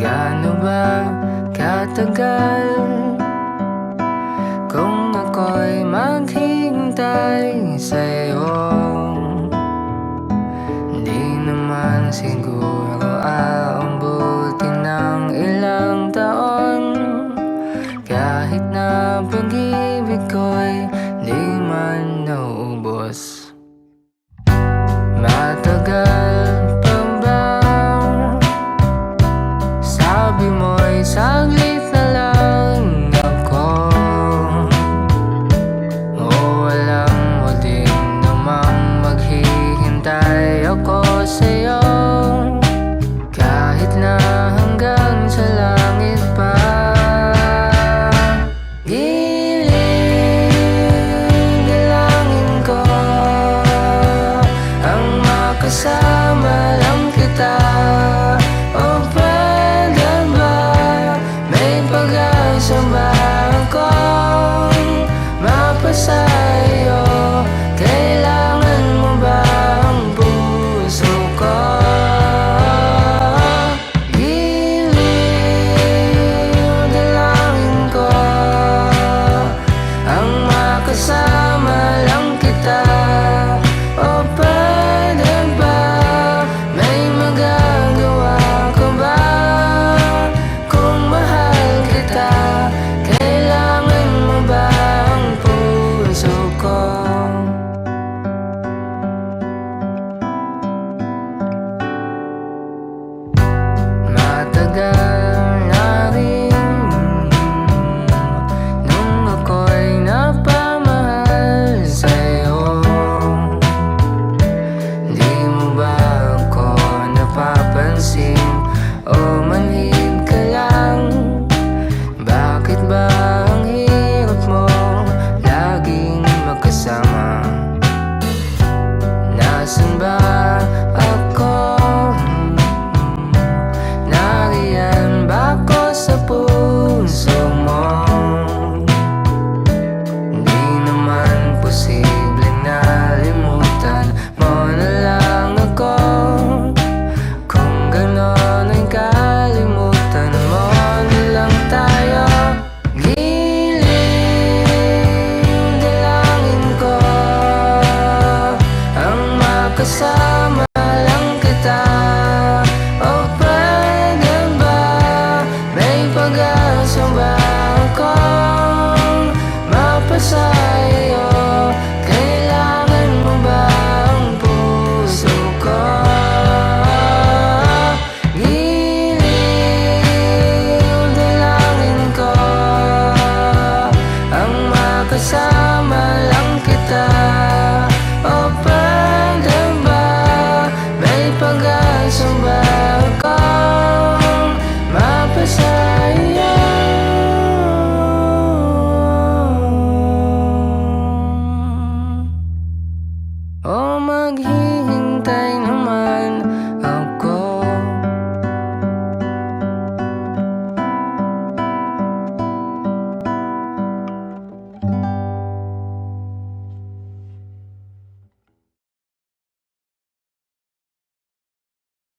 Gaano ba katagal kung ako'y maghihintay sa'yo? Di naman siguro aambutin ng ilang taon, kahit na pag-ibig ko'y di man nauubos. Matagal pa ba? Sabi mo'y saglit na lang ako, o walang muling namang maghihintay ako sa'yo, kahit na hanggang sa langit pa. Kasama lang kita, o pwede ba may pag-asa ba akong mapasayo? Kailangan mo ba ang puso ko? Giliw dalangin ko ang makasama lang kita, o matagal na rin nung ako'y napamahal sa'yo. Di mo ba ako napapansin, o manhid ka lang? Bakit ba ang hirap mo laging magkasama? Nasaan ba ako? Nariyan ba ako sa puso mo? Di naman posibleng nalimutan mo na lang ako. Kung gano'n ay kalimutan mo na lang tayo. Giliw dalangin ko ang makasama lang kita, o pwede ba may pag-asa ba akong mapasayo? Kailangan mo ba ang puso ko? Giliw dalangin ko ang makasama